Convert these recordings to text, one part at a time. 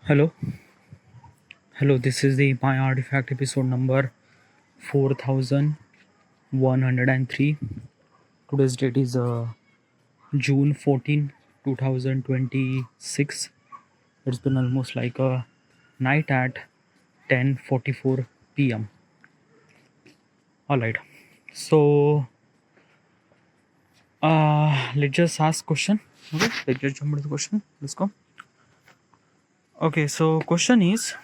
Hello, hello. This is the My Artifact episode number 4103. Today's date is June 14, 2026. It's been almost like a night at 10:44 p.m. All right. So let's just ask question. Okay, let's just jump into the question. Let's go. Okay, so question is,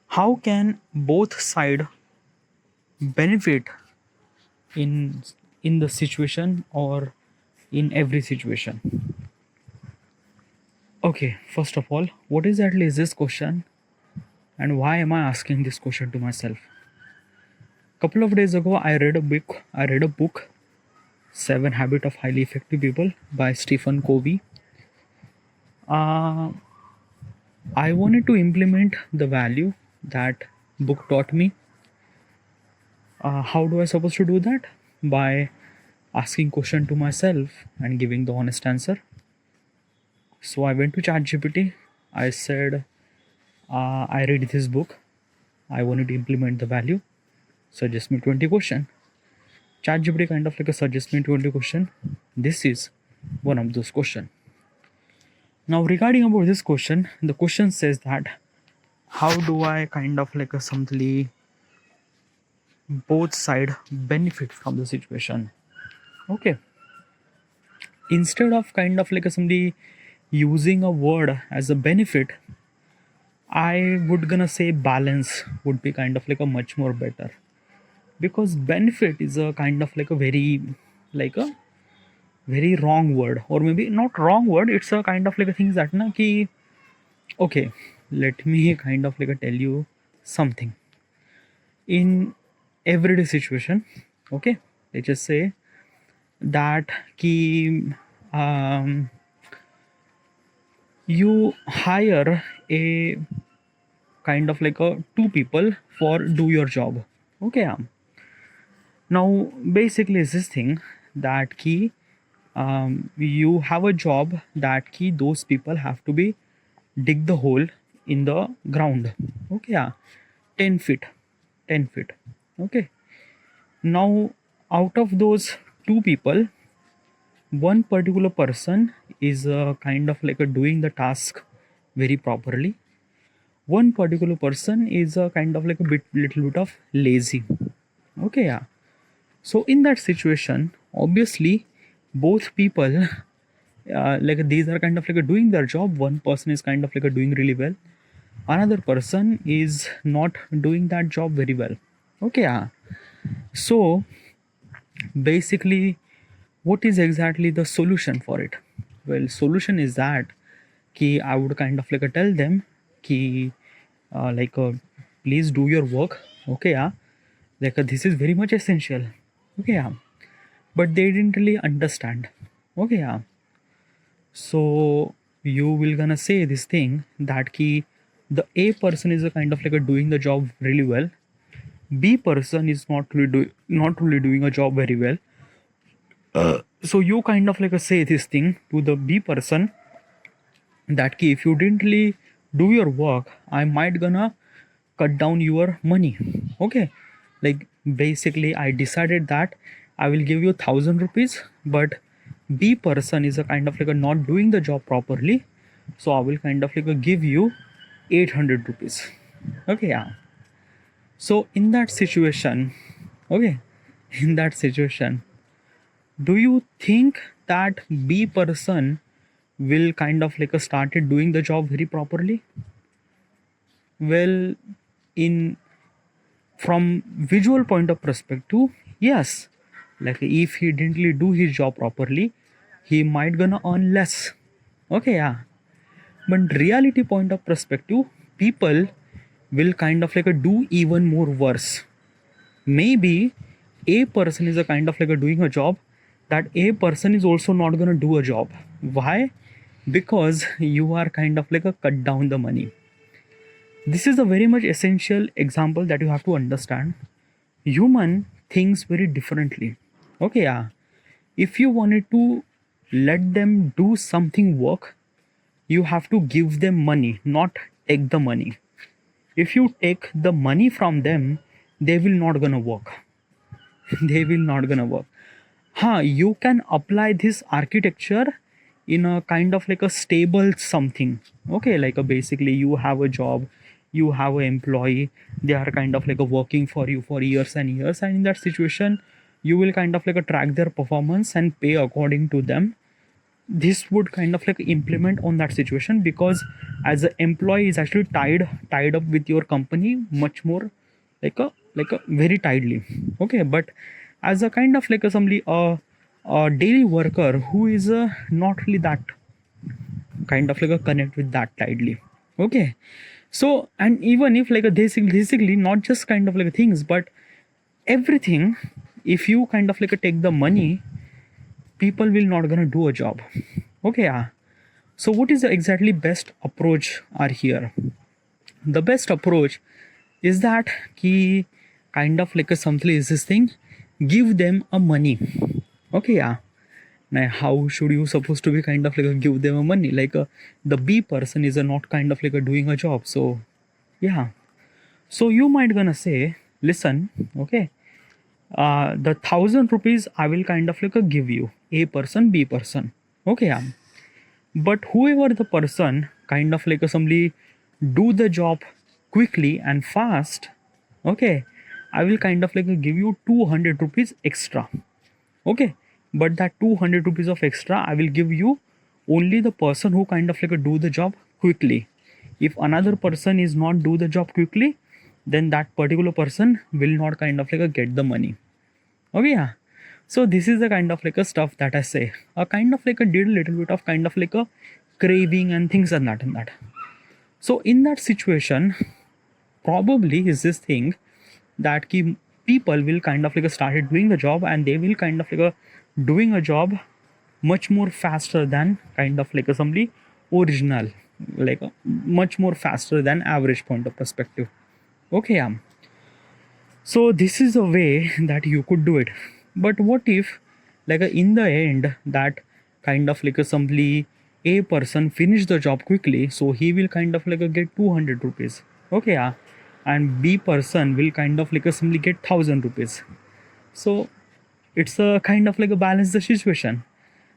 how can both side benefit in in the situation or in every situation? Okay, first of all, what exactly is this question and why am I asking this question to myself? Couple of days ago I read a book, Seven Habits of Highly Effective People by Stephen Covey. uh, I wanted to implement the value that book taught me. How do I supposed to do that? By asking question to myself and giving the honest answer. So I went to ChatGPT. I said, I read this book. I wanted to implement the value. Suggest me 20 question. ChatGPT kind of like a suggest me 20 question. This is one of those question. Now regarding about this question, the question says that how do I kind of like a simply both side benefit from the situation? Okay. Instead of kind of like a somebody using a word as a benefit, I would gonna say balance would be kind of like a much more better, because benefit is a kind of like a very wrong word, or maybe not wrong word. It's a kind of like a things that na ki. Okay, let me kind of like a tell you something in everyday situation. Okay, let's just say that ki you hire a kind of like a two people for do your job. Okay, now basically is this thing that key, you have a job that key those people have to be dig the hole in the ground. Okay, 10 feet, 10 feet. Okay, now out of those two people, one particular person is kind of like a doing the task very properly. One particular person is kind of like a little bit of lazy. Okay, so in that situation, obviously, both people, like these are kind of like doing their job. One person is kind of like doing really well. Another person is not doing that job very well. Okay, so basically, what is exactly the solution for it? Well, solution is that ki I would kind of like tell them ki like please do your work. Okay, like this is very much essential. Okay, but they didn't really understand. Okay, so you will gonna say this thing that key the A person is a kind of like doing the job really well. B person is not really doing a job very well. So you kind of like say this thing to the B person that key if you didn't really do your work, I might gonna cut down your money. Okay, like basically I decided that I will give you 1,000 rupees, but B person is a kind of like a not doing the job properly, so I will kind of like a give you 800 rupees. Okay, so in that situation, okay, in that situation, do you think that B person will kind of like a started doing the job very properly? Well, in from visual point of perspective, yes, like if he didn't really do his job properly, he might gonna earn less. Okay, but reality point of perspective, people will kind of like a do even more worse. Maybe A person is a kind of like a doing a job that A person is also not gonna do a job. Why? Because you are kind of like a cut down the money. This is a very much essential example that you have to understand. Human thinks very differently. Okay, if you wanted to let them do something work, you have to give them money, not take the money. If you take the money from them, they will not gonna work. They will not gonna work. You can apply this architecture in a kind of like a stable something. Okay, like a basically you have a job, you have an employee, they are kind of like a working for you for years and years, and in that situation you will kind of like a track their performance and pay according to them. This would kind of like implement on that situation, because as an employee is actually tied up with your company much more, like a very tightly. Okay, but as a kind of like a somebody a daily worker who is not really that kind of like a connect with that tightly. Okay, so and even if like a basically not just kind of like things but everything, if you kind of like a take the money, people will not gonna do a job. Okay, so what is the exactly best approach are here? The best approach is that ki kind of like a something is this thing, give them a money. Okay, now how should you supposed to be kind of like a give them a money, like the B person is a not kind of like a doing a job. So yeah, so you might gonna say, listen, okay, the 1,000 rupees I will kind of like give you, A person, B person. Okay, but whoever the person kind of like somebody do the job quickly and fast, okay, I will kind of like give you 200 rupees extra. Okay, but that 200 rupees of extra I will give you only the person who kind of like do the job quickly. If another person is not do the job quickly, then that particular person will not kind of like get the money. Okay, so this is the kind of like a stuff that I say. A kind of like a did a little bit of kind of like a craving and things and that and that. So in that situation, probably is this thing that people will kind of like started doing the job, and they will kind of like doing a job much more faster than kind of like somebody original, like much more faster than average point of perspective. Okay, so this is a way that you could do it. But what if like in the end that kind of like somebody A person finish the job quickly, so he will kind of like get 200 rupees. Okay, and B person will kind of like simply get 1,000 rupees. So it's a kind of like a balance the situation.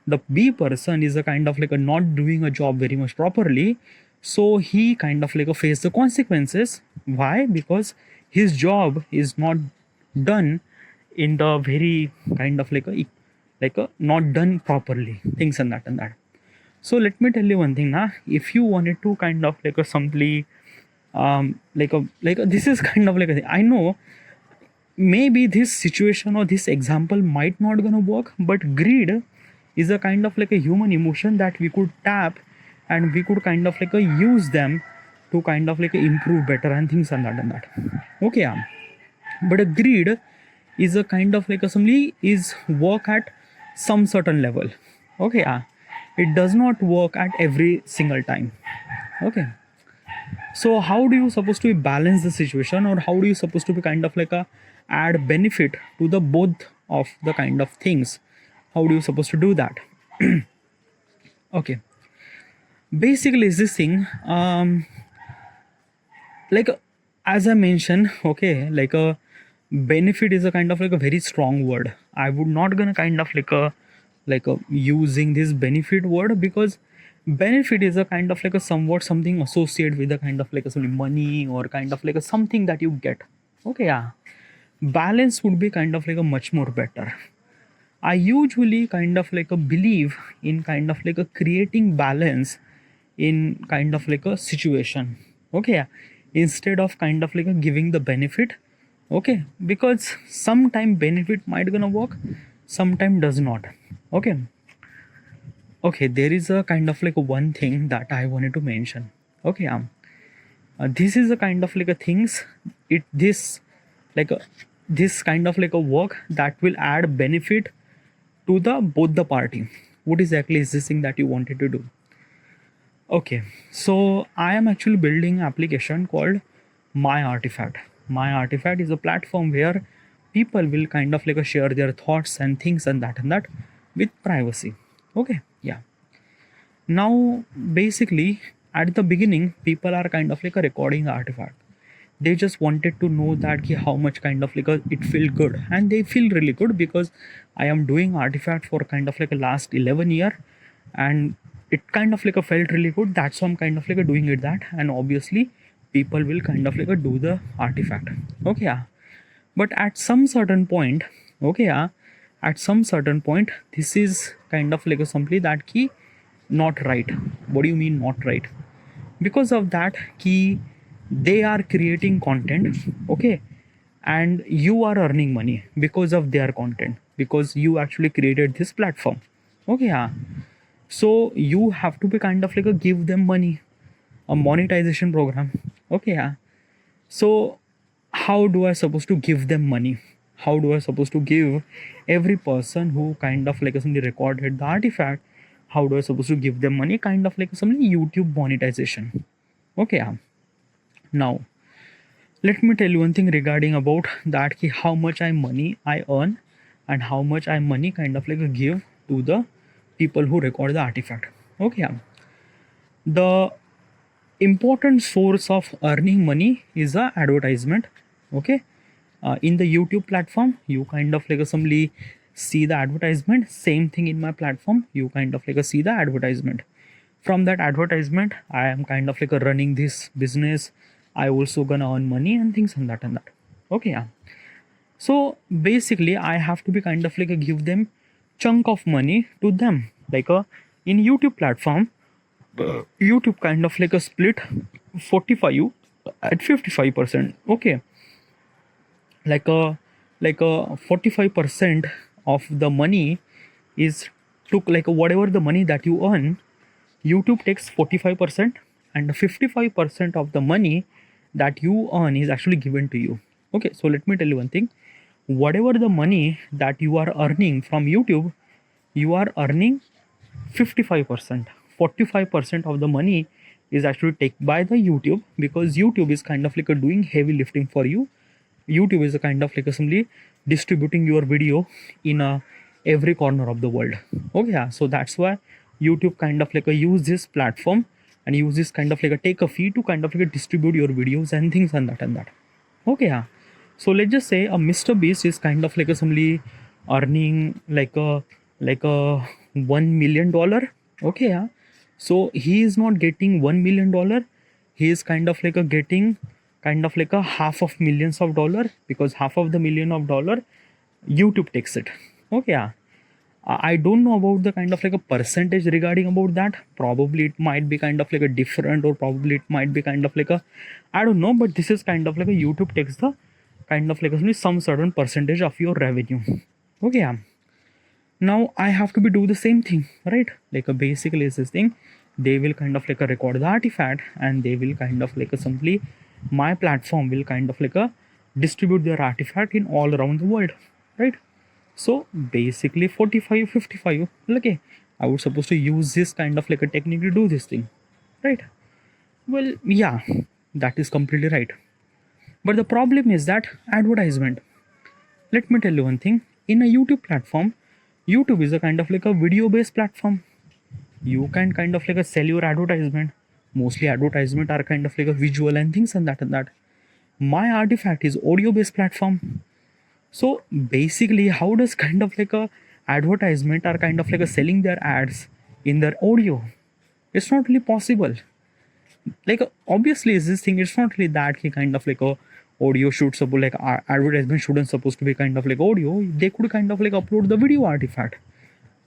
The B person is a kind of like a not doing a job very much properly, so he kind of like face the consequences. Why? Because his job is not done in the very kind of like a not done properly, things and that and that. So let me tell you one thing now. If you wanted to kind of like a simply this is kind of like a thing. I know maybe this situation or this example might not gonna work, but greed is a kind of like a human emotion that we could tap, and we could kind of like use them to kind of like improve better and things and that and that. Okay, but a greed is a kind of like assembly is work at some certain level. Okay, it does not work at every single time. Okay, so how do you supposed to balance the situation, or how do you supposed to be kind of like a add benefit to the both of the kind of things? How do you supposed to do that? Okay, basically is this thing, like as I mentioned, okay, like a benefit is a kind of like a very strong word. I would not gonna kind of like a using this benefit word, because benefit is a kind of like a somewhat something associated with a kind of like a some money, or kind of like a something that you get. Okay, balance would be kind of like a much more better. I usually kind of like a believe in kind of like a creating balance in kind of like a situation. Okay, instead of kind of like a giving the benefit. Okay, because sometime benefit might gonna work, sometime does not. Okay, okay, there is a kind of like a one thing that I wanted to mention. Okay, this is a kind of like a things, it this like a this kind of like a work that will add benefit to the both the party. What exactly is this thing that you wanted to do? Okay, so I am actually building an application called My Artifact. My Artifact is a platform where people will kind of like share their thoughts and things and that with privacy. Okay, yeah. Now basically at the beginning people are kind of like a recording the artifact. They just wanted to know that how much kind of like it feel good, and they feel really good because I am doing artifact for kind of like a last 11 year, and it kind of like a felt really good. That's why I'm kind of like a doing it that, and obviously people will kind of like a do the artifact. Okay, yeah. But at some certain point, okay, yeah, at some certain point this is kind of like a simply that key not right. What do you mean not right? Because of that key they are creating content, okay, and you are earning money because of their content, because you actually created this platform. Okay, yeah. So you have to be kind of like a give them money, a monetization program. Okay, yeah. So how do I supposed to give them money? How do I supposed to give every person who kind of like somebody recorded the artifact? How do I supposed to give them money? Kind of like something YouTube monetization. Okay, yeah. Now let me tell you one thing regarding about that how much I money I earn and how much I money kind of like give to the people who record the artifact. Okay, yeah. The important source of earning money is a advertisement. Okay, in the YouTube platform you kind of like simply see the advertisement. Same thing in my platform, you kind of like see the advertisement. From that advertisement I am kind of like running this business. I also gonna earn money and things and that and that. Okay, yeah. So basically I have to be kind of like give them chunk of money to them, like in YouTube platform. YouTube kind of like a split 45 at 55%. Okay, like a 45% of the money is took, like whatever the money that you earn, YouTube takes 45%, and 55% of the money that you earn is actually given to you. Okay, so let me tell you one thing. Whatever the money that you are earning from YouTube, you are earning 55%. 45% of the money is actually taken by the YouTube, because YouTube is kind of like a doing heavy lifting for you. YouTube is a kind of like a simply distributing your video in every corner of the world. Okay, yeah. So that's why YouTube kind of like a use this platform and use this kind of like a take a fee to kind of like a distribute your videos and things and that and that. Okay, yeah. So let's just say a Mr. Beast is kind of like a simply earning like a $1 million. Okay, yeah. So he is not getting $1 million. He is kind of like a getting kind of like a half of millions of dollar, because half of the million of dollar YouTube takes it. Okay, yeah. I don't know about the kind of like a percentage regarding about that. Probably it might be kind of like a different, or probably it might be kind of like a, I don't know. But this is kind of like a YouTube takes the kind of like some certain percentage of your revenue. Okay, yeah. Now I have to be do the same thing, right? Like a basically is this thing. They will kind of like a record the artifact, and they will kind of like a simply my platform will kind of like a distribute their artifact in all around the world, right? So basically 45 55. Okay, I was supposed to use this kind of like a technique to do this thing, right? Well, yeah, that is completely right. But the problem is that advertisement. Let me tell you one thing. In a YouTube platform, YouTube is a kind of like a video based platform. You can kind of like a sell your advertisement. Mostly advertisement are kind of like a visual and things and that and that. My artifact is audio based platform. So basically how does kind of like a advertisement are kind of like a selling their ads in their audio? It's not really possible. Like obviously is this thing, it's not really that he kind of like a audio should suppose like advertisement shouldn't supposed to be kind of like audio. They could kind of like upload the video artifact.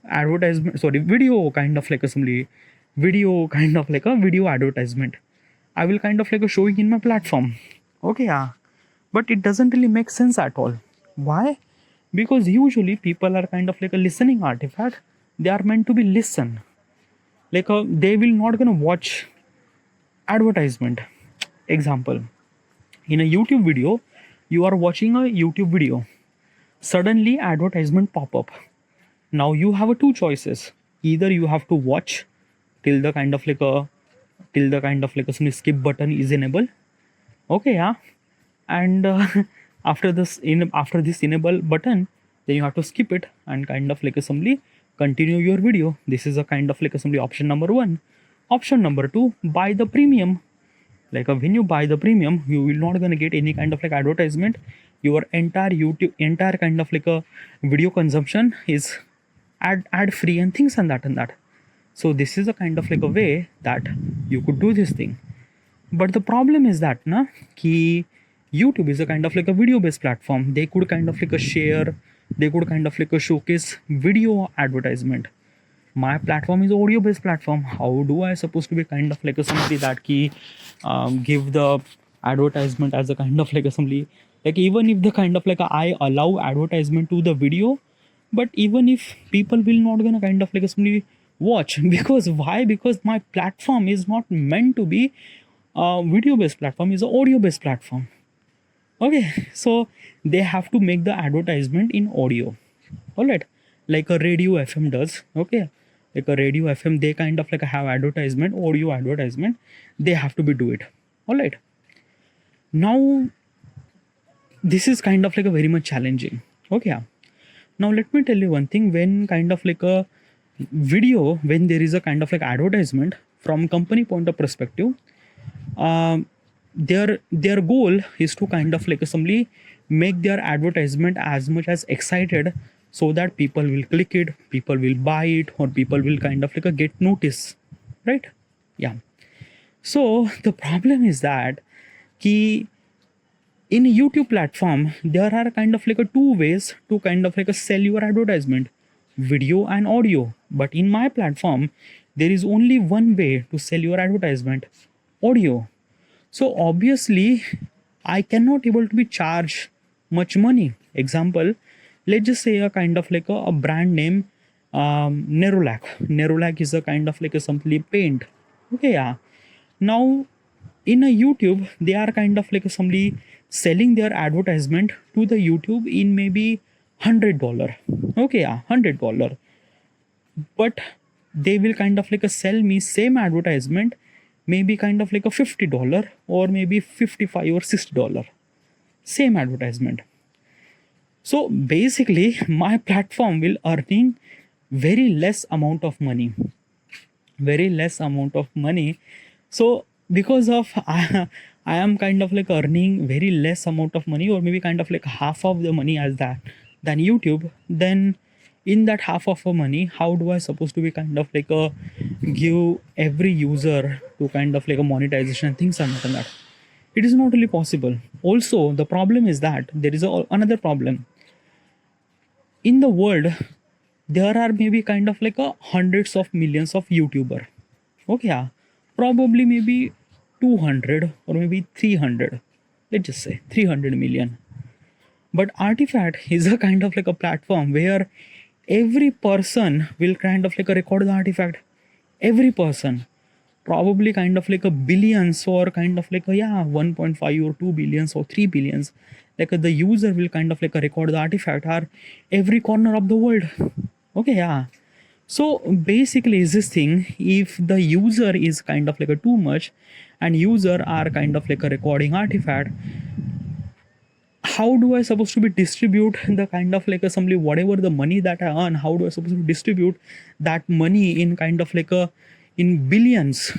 Advertisement, sorry, video kind of like a simply video kind of like a video advertisement. I will kind of like a showing in my platform. Okay, yeah. But it doesn't really make sense at all. Why? Because usually people are kind of like a listening artifact. They are meant to be listen. Like they will not gonna watch advertisement. Example, in a YouTube video, you are watching a YouTube video. Suddenly advertisement pop up. Now you have two choices. Either you have to watch till the kind of like a skip button is enabled. Okay, yeah. And after this enable button, then you have to skip it and kind of like assembly continue your video. This is a kind of like assembly option number 1. Option number 2, buy the premium. Like when you buy the premium, you will not gonna get any kind of like advertisement. Your entire YouTube, entire kind of like a video consumption is ad free and things and that. So this is a kind of like a way that you could do this thing. But the problem is that ki YouTube is a kind of like a video based platform. They could kind of like a share, they could kind of like a showcase video advertisement. My platform is audio based platform. How do I supposed to be kind of like a somebody that give the advertisement as a kind of like assembly? Like even if the kind of like I allow advertisement to the video, but even if people will not gonna kind of like assembly watch, because why? Because my platform is not meant to be a video based platform, is a audio based platform. Okay, so they have to make the advertisement in audio. All right, like a radio FM does. Okay, like a radio FM, they kind of like have advertisement, audio advertisement. They have to be do it. All right. Now, this is kind of like a very much challenging. Okay. Now let me tell you one thing. When kind of like a video, when there is a kind of like advertisement from company point of perspective, their goal is to kind of like assembly make their advertisement as much as excited, so that people will click it, people will buy it, or people will kind of like a get notice, right? Yeah. So the problem is that ki in YouTube platform there are kind of like a two ways to kind of like a sell your advertisement, video and audio. But in my platform there is only one way to sell your advertisement, audio. So obviously I cannot able to be charge much money. Example, let's just say a kind of like a brand name, Nerolac. Nerolac is a kind of like a simply paint. Okay, yeah. Now in a YouTube they are kind of like somebody selling their advertisement to the YouTube in maybe $100. Okay, yeah, $100. But they will kind of like sell me same advertisement maybe kind of like a $50 or maybe $55 or $60. Same advertisement. So basically my platform will earning very less amount of money. Very less amount of money. So because of I am kind of like earning very less amount of money, or maybe kind of like half of the money as that than YouTube, then in that half of the money, how do I supposed to be kind of like a give every user to kind of like a monetization and things like that? It is not really possible. Also, the problem is that there is another problem. In the world, there are maybe kind of like a hundreds of millions of YouTuber. Okay, yeah, probably maybe 200 or maybe 300. Let's just say 300 million. But Artifact is a kind of like a platform where every person will kind of like a record the artifact. Every person, probably kind of like a billions or kind of like a 1.5 or 2 billions or 3 billions. Like the user will kind of like a record the artifact are every corner of the world. Okay, yeah. So basically is this thing, if the user is kind of like a too much and user are kind of like a recording artifact, how do I supposed to be distribute the kind of like assembly whatever the money that I earn? How do I supposed to distribute that money in kind of like a in billions?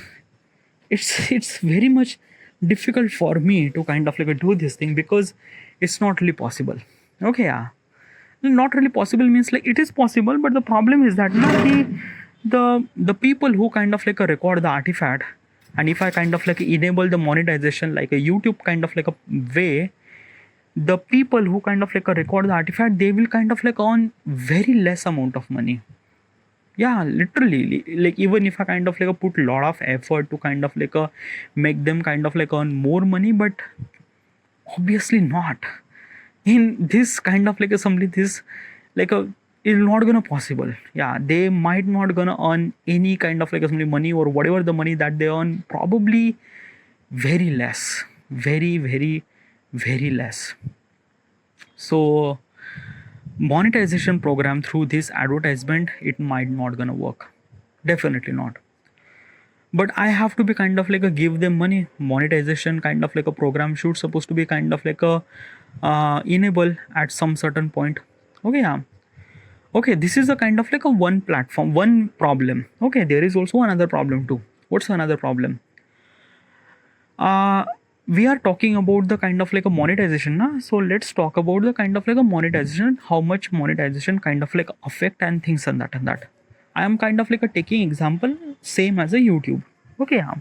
It's very much difficult for me to kind of like do this thing, because it's not really possible. Okay, yeah. Not really possible means like it is possible, but the problem is that the people who kind of like record the artifact, and if I kind of like enable the monetization like a YouTube kind of like a way, the people who kind of like record the artifact, they will kind of like earn very less amount of money. Yeah, literally, like even if I kind of like put a lot of effort to kind of like make them kind of like earn more money, but obviously not in this kind of like assembly, this like a is not gonna possible. Yeah, they might not gonna earn any kind of like assembly money, or whatever the money that they earn, probably very less, very less. So monetization program through this advertisement, it might not gonna work, definitely not. But I have to be kind of like a give them money. Monetization kind of like a program should supposed to be kind of like a enable at some certain point. Okay, yeah. Okay, this is a kind of like a one platform, one problem. Okay, there is also another problem too. What's another problem? uh we are talking about the kind of like a monetization na? So let's talk about the kind of like a monetization, how much monetization kind of like affect and things and that. I am kind of like a taking example same as a YouTube. Okay, yeah.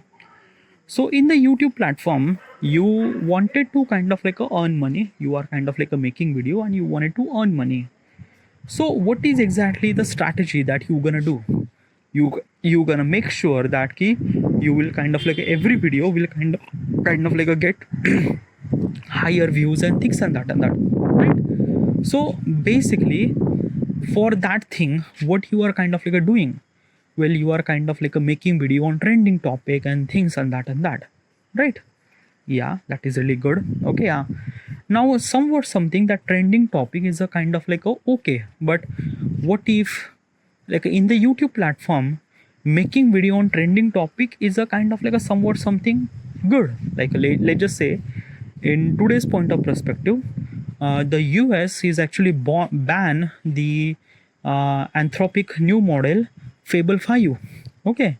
So in the YouTube platform, you wanted to kind of like earn money. You are kind of like a making video and you wanted to earn money. So what is exactly the strategy that you gonna do? You gonna make sure that ki you will kind of like every video will kind of like a get higher views and things and that, right? So basically, for that thing, what you are kind of like doing, well, you are kind of like making video on trending topic and things and that, right? Yeah, that is really good. Okay, yeah. Now somewhat something that trending topic is a kind of like a okay, but what if like in the YouTube platform, making video on trending topic is a kind of like a somewhat something good. Like let's just say, in today's point of perspective, the US is actually ban the Anthropic new model Fable 5. Okay,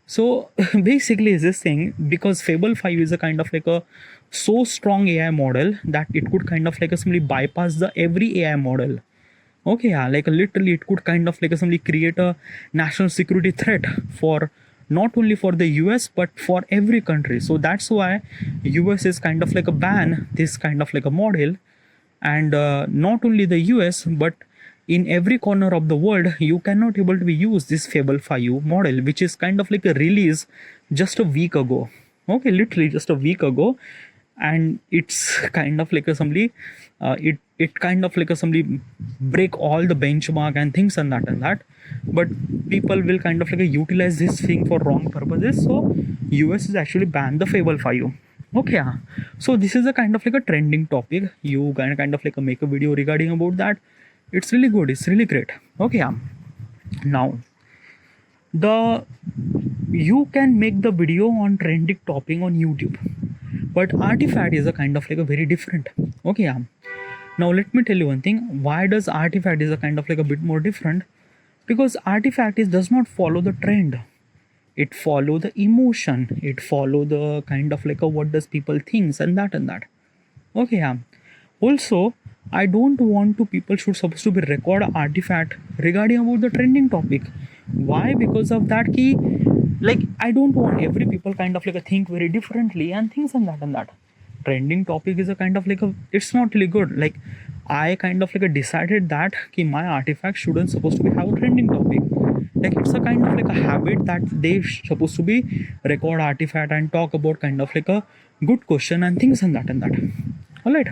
so basically is this thing, because Fable 5 is a kind of like a so strong AI model that it could kind of like simply bypass the every AI model. Okay, yeah, like literally it could kind of like simply create a national security threat for not only for the US but for every country. So that's why US is kind of like a ban this kind of like a model. And not only the US but in every corner of the world you cannot able to be use this Fable 5 model, which is kind of like a release just a week ago. Okay, literally just a week ago. And it's kind of like a simply it kind of like a simply break all the benchmark and things and that, but people will kind of like utilize this thing for wrong purposes. So US is actually banned the Fable 5. Okay, yeah. So this is a kind of like a trending topic. You kind of like make a video regarding about that. It's really good, it's really great. Okay, yeah. Now the you can make the video on trending topic on YouTube, but artifact is a kind of like a very different. Okay, yeah. Now let me tell you one thing, why does artifact is a kind of like a bit more different? Because artifact is does not follow the trend, it follow the emotion, it follow the kind of like a what does people thinks and that. Okay, yeah. Also, I don't want to people should supposed to be record artifact regarding about the trending topic. Why? Because of that key, like I don't want every people kind of like a think very differently and things and that. Trending topic is a kind of like a it's not really good. Like I kind of like a decided that ki my artifact shouldn't supposed to be have a trending topic. Like it's a kind of like a habit that they supposed to be record artifact and talk about kind of like a good question and things and that. All right.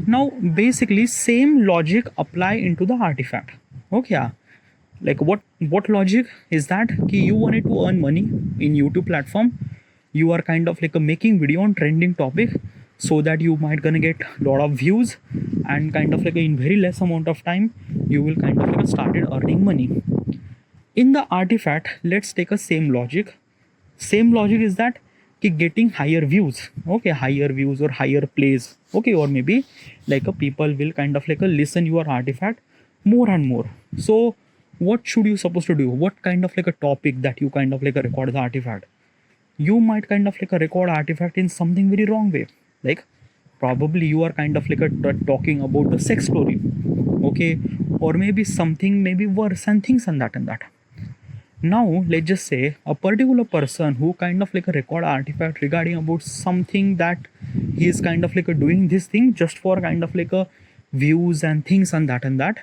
Now basically same logic apply into the artifact. Okay, yeah. Like what logic is that ki you wanted to earn money in YouTube platform, you are kind of like a making video on trending topic so that you might gonna get lot of views and kind of like in very less amount of time you will kind of like started earning money. In the artifact, let's take a same logic. Same logic is that ki getting higher views. Okay, higher views or higher plays. Okay, or maybe like a people will kind of like a listen your artifact more and more. So what should you supposed to do? What kind of like a topic that you kind of like a record the artifact? You might kind of like a record artifact in something very wrong way. Like probably you are kind of like a talking about the sex story. Okay, or maybe something maybe worse and things and that. Now let's just say a particular person who kind of like a record artifact regarding about something that he is kind of like a doing this thing just for kind of like a views and things and that.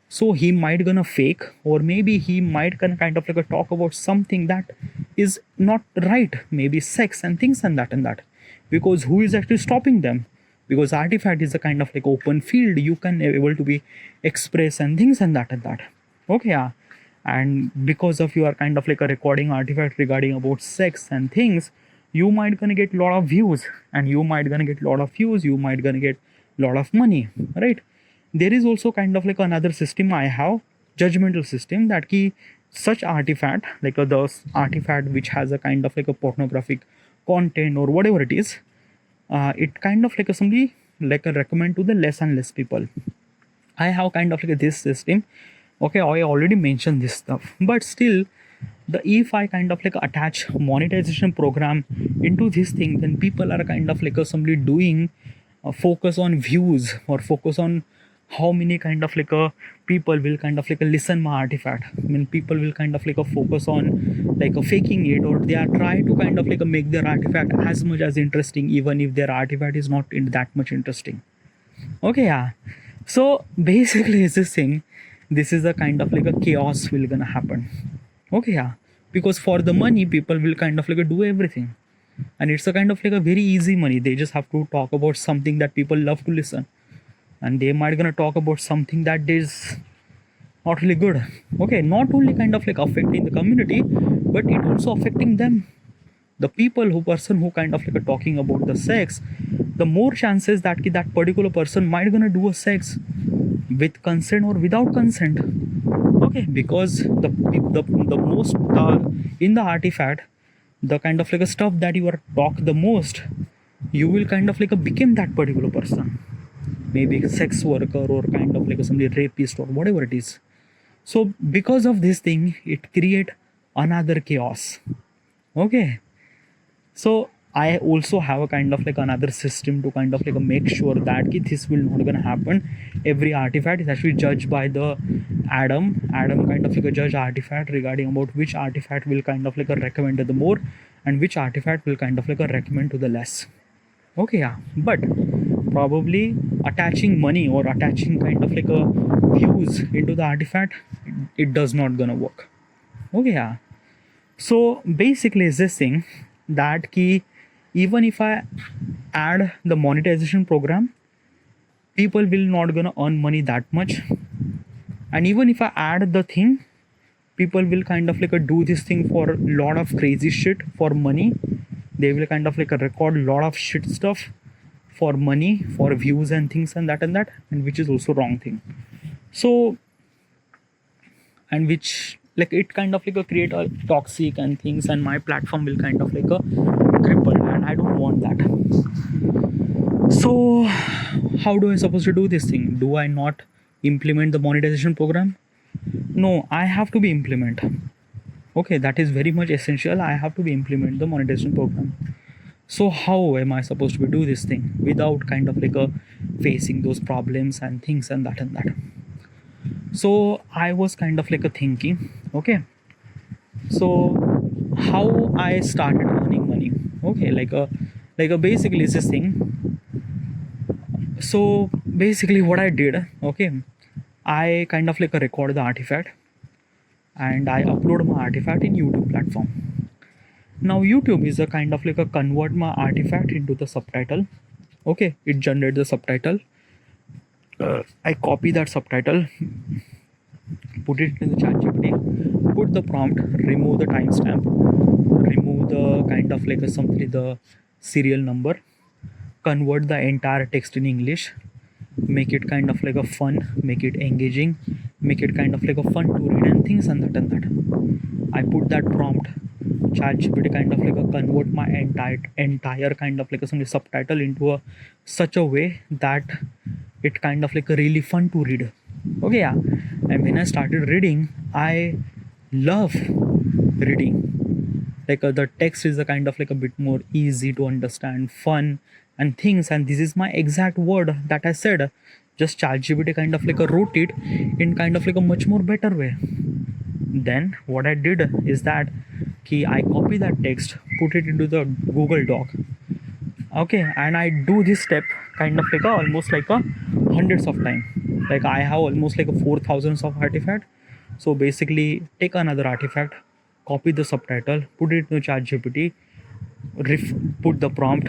So he might gonna fake, or maybe he might gonna kind of like a talk about something that is not right, maybe sex and things and that, because who is actually stopping them? Because artifact is a kind of like open field, you can able to be express and things and that. Okay, yeah. And because of you are kind of like a recording artifact regarding about sex and things, you might gonna get lot of views, and you might gonna get lot of views, you might gonna get lot of money, right? There is also kind of like another system I have, judgmental system, that key such artifact like the artifact which has a kind of like a pornographic content or whatever it is, it kind of like a somebody like a recommend to the less and less people. I have kind of like this system. Okay, I already mentioned this stuff, but still, the if I kind of like attach monetization program into this thing, then people are kind of like simply doing focus on views or focus on how many kind of like people will kind of like listen my artifact. I mean, people will kind of like focus on like faking it, or they are trying to kind of like make their artifact as much as interesting, even if their artifact is not in that much interesting. Okay, yeah. So basically, it's this thing. This is a kind of like a chaos will gonna happen. Okay, yeah. Because for the money, people will kind of like do everything, and it's a kind of like a very easy money. They just have to talk about something that people love to listen, and they might gonna talk about something that is not really good. Okay, not only kind of like affecting the community, but it also affecting them, the people who person who kind of like talking about the sex. The more chances that that particular person might gonna do a sex with consent or without consent. Okay, because the most in the artifact, the kind of like a stuff that you are talk the most, you will kind of like a become that particular person, maybe sex worker or kind of like somebody rapist or whatever it is. So because of this thing, it create another chaos. Okay, so I also have a kind of like another system to kind of like make sure that this will not gonna happen. Every artifact is actually judged by the Adam kind of like a judge artifact regarding about which artifact will kind of like a recommend to the more, and which artifact will kind of like a recommend to the less. Okay, yeah, but probably attaching money or attaching kind of like a views into the artifact, it does not gonna work. Okay, yeah. So basically, is this thing that key, even if I add the monetization program, people will not gonna earn money that much. And even if I add the thing, people will kind of like do this thing for a lot of crazy shit for money. They will kind of like record a lot of shit stuff for money, for views and things and that, and which is also wrong thing. So, and which like it kind of like create a toxic and things, and my platform will kind of like a crippled, and I don't want that. So how do I supposed to do this thing? Do I not implement the monetization program? No, I have to be implement. Okay, that is very much essential. I have to be implement the monetization program. So how am I supposed to do this thing without kind of like facing those problems and things and that and that? So I was kind of like thinking, okay, so how I started earning money. Okay, like a basically it's this thing. So basically what I did, okay, I kind of like record the artifact and I upload my artifact in YouTube platform. Now YouTube is a kind of like a convert my artifact into the subtitle. Okay, it generates the subtitle. I copy that subtitle, put it in the ChatGPT, put the prompt, remove the timestamp, remove the kind of like something the serial number, convert the entire text in English, make it kind of like a fun, make it engaging, make it kind of like a fun to read and things and that and that. I put that prompt, ChatGPT kind of like a convert my entire kind of like some subtitle into a such a way that it kind of like a really fun to read. Okay, yeah. And when I started reading, I love reading. Like the text is a kind of like a bit more easy to understand, fun and things, and this is my exact word that I said. Just ChatGPT kind of like a wrote it in kind of like a much more better way. Then what I did is that I copy that text, put it into the Google Doc. Okay, and I do this step kind of like almost like a hundreds of times. Like I have almost like a 4,000 of artifact. So basically take another artifact, copy the subtitle, put it into ChatGPT, put the prompt,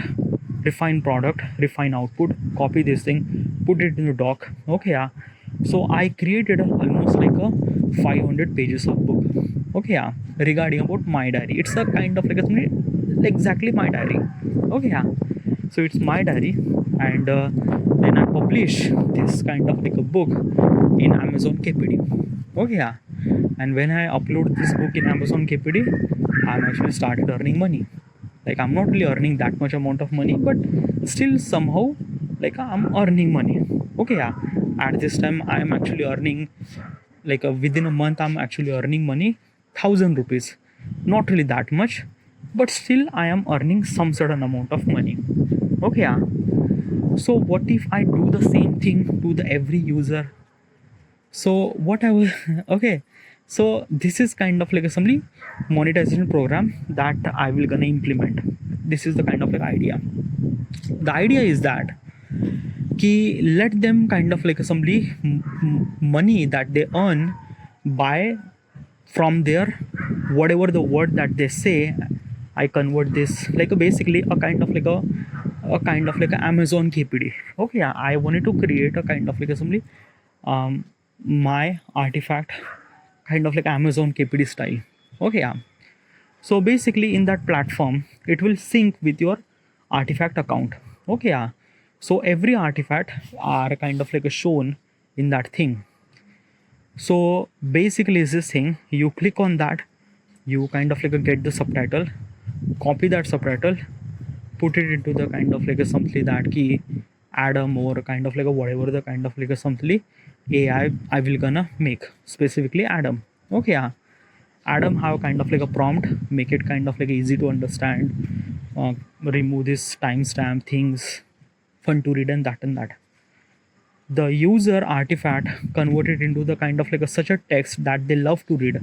refine product, refine output, copy this thing, put it in the doc. Okay, yeah. So I created almost like a 500 pages of book. Okay, yeah, regarding about my diary. It's a kind of like exactly my diary. Okay, yeah. So it's my diary, and then I publish this kind of like a book in Amazon KPD. Okay, yeah. And when I upload this book in Amazon KPD, I'm actually started earning money. Like I'm not really earning that much amount of money, but still somehow like I'm earning money. Okay, yeah. At this time I am actually earning like within a month I'm actually earning money 1,000 rupees, not really that much, but still I am earning some certain amount of money. Okay, yeah. So what if I do the same thing to the every user? So what I will okay, so this is kind of like a some monetization program that I will gonna implement. This is the kind of like idea. The idea is that ki let them kind of like some money that they earn by from their whatever the word that they say. I convert this like basically a kind of like a Amazon KPD. Okay, yeah, I wanted to create a kind of like a assembly my artifact kind of like Amazon KPD style. Okay, yeah. So basically in that platform it will sync with your artifact account. Okay, yeah. So every artifact are kind of like a shown in that thing. So basically is this thing, you click on that, you kind of like get the subtitle, copy that subtitle, put it into the kind of like a something that key Adam or kind of like a whatever the kind of like a something I will gonna make specifically Adam. Okay, yeah. Adam have kind of like a prompt, make it kind of like easy to understand, remove this timestamp things, fun to read and that and that. The user artifact converted into the kind of like a such a text that they love to read.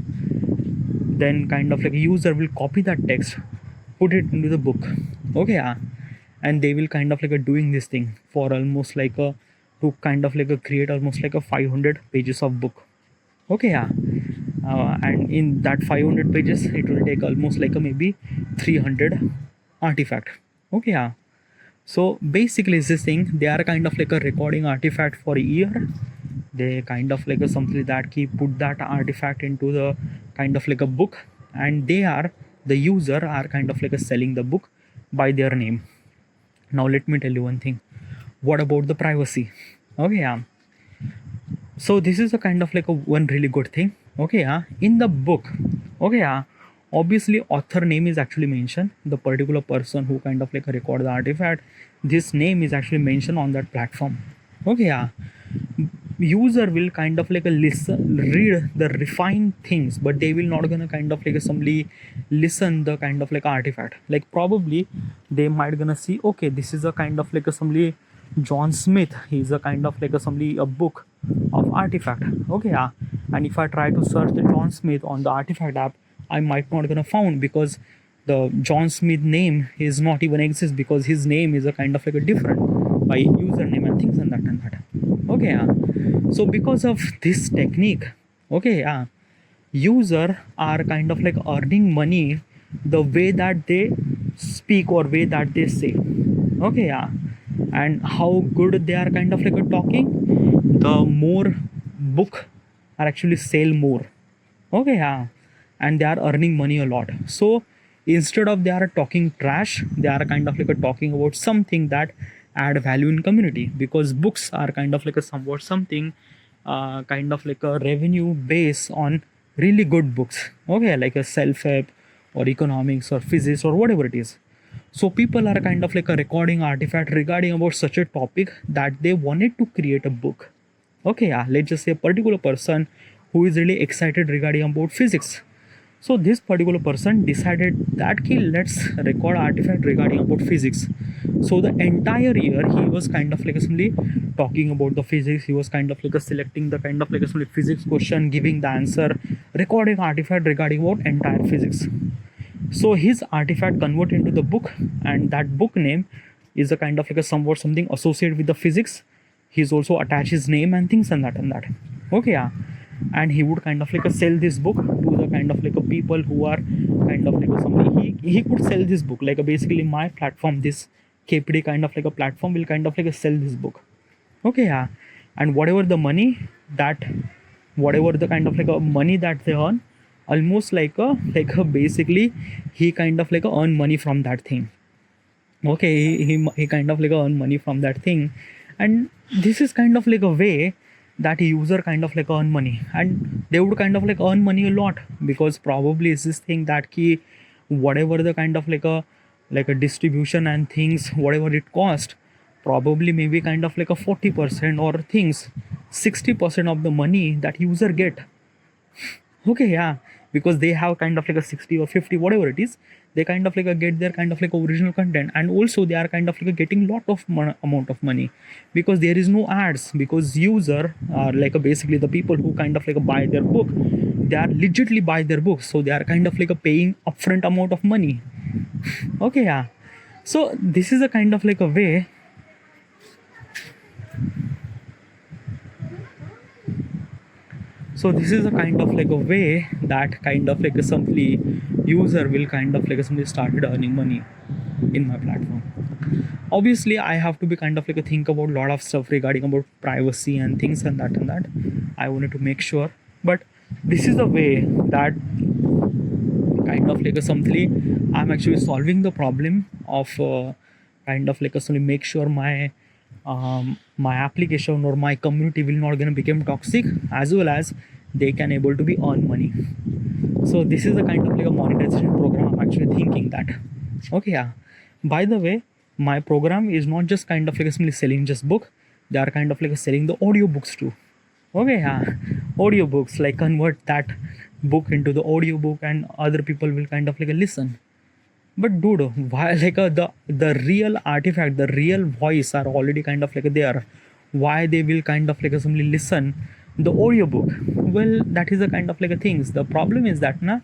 Then kind of like a user will copy that text, put it into the book. Okay, yeah. And they will kind of like a doing this thing for almost like a to kind of like a create almost like a 500 pages of book. Okay, yeah. And in that 500 pages it will take almost like a maybe 300 artifact. Okay, yeah. So basically it's this thing, they are kind of like a recording artifact for a year. They kind of like a something that keep put that artifact into the kind of like a book, and they are the user are kind of like a selling the book by their name. Now let me tell you one thing, what about the privacy? Okay, yeah. So this is a kind of like a one really good thing. Okay, yeah. In the book, okay, yeah, obviously author name is actually mentioned, the particular person who kind of like record the artifact, this name is actually mentioned on that platform. Okay, yeah. User will kind of like a listen read the refined things, but they will not gonna kind of like somebody listen the kind of like artifact. Like probably they might gonna see, okay, this is a kind of like a somebody John Smith, he's a kind of like a somebody a book of artifact. Okay, yeah. And if I try to search the John Smith on the artifact app, I might not gonna found, because the John Smith name is not even exist, because his name is a kind of like a different by username and things and that and that. Okay, yeah. So because of this technique, okay, yeah, user are kind of like earning money the way that they speak or way that they say. Okay, yeah. And how good they are kind of like a talking, the more book are actually sell more. Okay, yeah. And they are earning money a lot. So instead of they are talking trash, they are kind of like a talking about something that add value in community, because books are kind of like a somewhat something kind of like a revenue base on really good books. Okay, like a self-help or economics or physics or whatever it is. So people are kind of like a recording artifact regarding about such a topic that they wanted to create a book. Okay, yeah, let's just say a particular person who is really excited regarding about physics. So this particular person decided that let's record artifact regarding about physics. So the entire year he was kind of like simply talking about the physics. He was kind of like selecting the kind of like a physics question, giving the answer, recording artifact regarding about entire physics. So his artifact convert into the book, and that book name is a kind of like a somewhat something associated with the physics. He's also attached his name and things and that and that. Okay, yeah. And he would kind of like sell this book to the kind of like a people who are kind of like somebody, he could sell this book like basically my platform, this KPD kind of like a platform will kind of like sell this book. Okay, yeah. And whatever the money that whatever the kind of like a money that they earn, almost like a basically he kind of like earn money from that thing. Okay, he kind of like earn money from that thing. And this is kind of like a way that user kind of like earn money, and they would kind of like earn money a lot, because probably it's this thing that key whatever the kind of like a distribution and things whatever it cost, probably maybe kind of like a 40% or things 60% of the money that user get. Okay, yeah, because they have kind of like a 60 or 50, whatever it is, they kind of like a get their kind of like original content, and also they are kind of like a getting lot of amount of money, because there is no ads, because user are like a basically the people who kind of like a buy their book, they are legitly buy their books, so they are kind of like a paying upfront amount of money. Okay, yeah, so this is a kind of like a way. So this is a kind of like a way that kind of like a simply user will kind of like a simply started earning money in my platform. Obviously I have to be kind of like a think about a lot of stuff regarding about privacy and things and that I wanted to make sure, but this is the way that kind of like a simply I'm actually solving the problem of kind of like a simply make sure my application or my community will not gonna become toxic, as well as they can able to be earn money. So this is the kind of like a monetization program I'm actually thinking that. Okay, yeah, by the way, my program is not just kind of like simply selling just book, they are kind of like selling the audio books too. Okay, yeah, audiobooks, like convert that book into the audiobook and other people will kind of like listen. But dude, why like the real artifact, the real voice are already kind of like there. Why they will kind of like simply listen the audiobook? Well, that is the kind of like a things. The problem is that na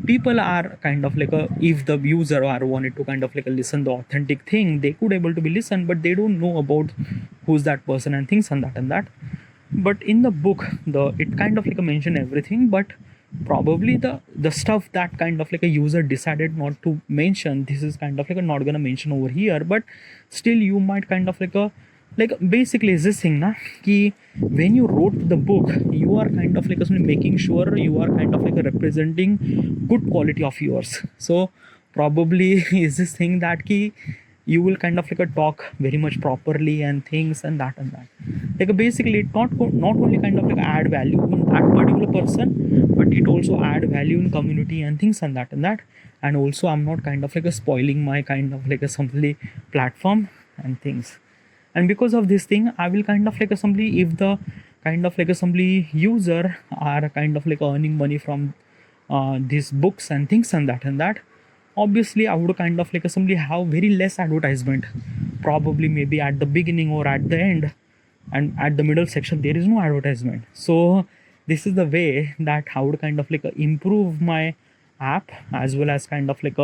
people are kind of like a, if the user are wanted to kind of like listen the authentic thing, they could able to be listened, but they don't know about who's that person and things and that. But in the book, the it kind of like a mention everything, but probably the stuff that kind of like a user decided not to mention, this is kind of like a not gonna mention over here, but still you might kind of like basically is this thing na ki when you wrote the book, you are kind of like making sure you are kind of like representing good quality of yours. So probably is this thing that ki you will kind of like talk very much properly and things and that like basically it not only kind of like add value in that particular person, but it also add value in community and things and that. And also I'm not kind of like spoiling my kind of like a simply platform and things. And because of this thing I will kind of like simply, if the kind of like simply user are kind of like earning money from these books and things and that, obviously I would kind of like simply have very less advertisement, probably maybe at the beginning or at the end, and at the middle section there is no advertisement. So this is the way that I would kind of like improve my app, as well as kind of like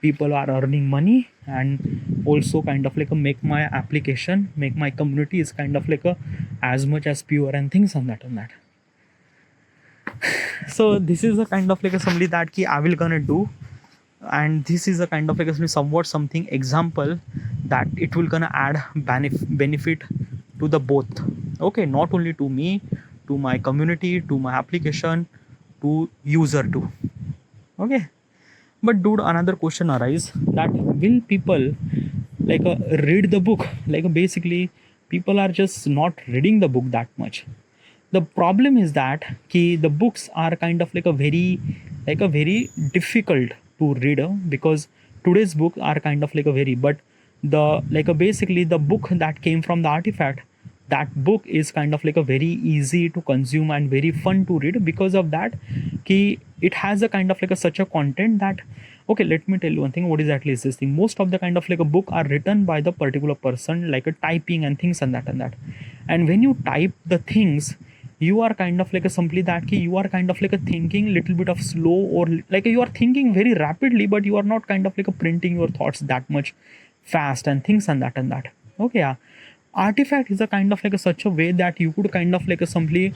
people are earning money, and also kind of like make my application, make my community is kind of like as much as pure and things and that. So this is the kind of like assembly that key I will gonna do, and this is a kind of like somewhat something example that it will gonna add benefit to the both. Okay, not only to me, to my community, to my application, to user too. Okay, but dude, another question arise that will people like read the book, like basically people are just not reading the book that much. The problem is that the books are kind of like a very difficult to read, because today's book are kind of like a very, but the like a basically the book that came from the artifact, that book is kind of like a very easy to consume and very fun to read. Because of that it has a kind of like a such a content that, okay, let me tell you one thing, what exactly is this thing. Most of the kind of like a book are written by the particular person, like a typing and things and that. And when you type the things, you are kind of like a simply that key, you are kind of like a thinking little bit of slow, or like you are thinking very rapidly, but you are not kind of like a printing your thoughts that much fast and things and that. Okay, yeah, artifact is a kind of like a such a way that you could kind of like a simply,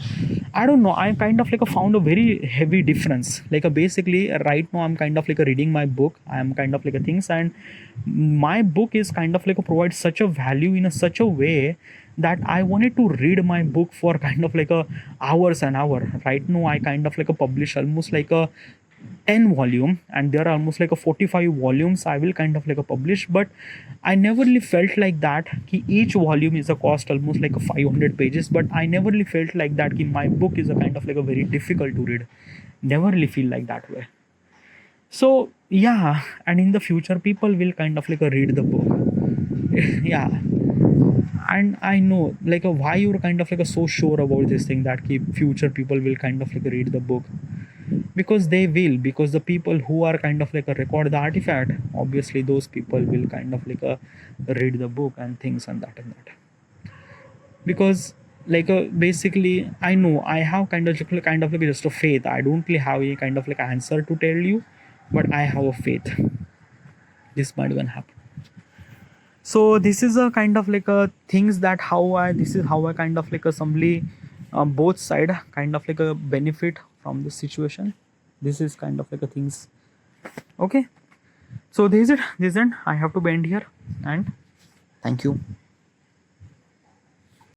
I don't know, I kind of like a found a very heavy difference. Like a basically right now I'm kind of like a reading my book, I am kind of like a things, and my book is kind of like a provide such a value in a such a way that I wanted to read my book for kind of like a hours and hour. Right now I kind of like a publish almost like a 10 volume, and there are almost like a 45 volumes I will kind of like a publish. But I never really felt like that ki each volume is a cost almost like a 500 pages, but I never really felt like that ki my book is a kind of like a very difficult to read. Never really feel like that way. So yeah, and in the future people will kind of like read the book. Yeah, And I know like why you're kind of like so sure about this thing that future people will kind of like read the book, because they will, because the people who are kind of like a record the artifact, obviously those people will kind of like read the book and things and that. Because basically I know I have kind of like just a faith. I don't really have a kind of like answer to tell you, but I have a faith this might even happen. So this is a kind of like a things that how I this is how I kind of like a simply both side kind of like a benefit from this situation. This is kind of like a things. Okay, so this is it. I have to bend here, and thank you.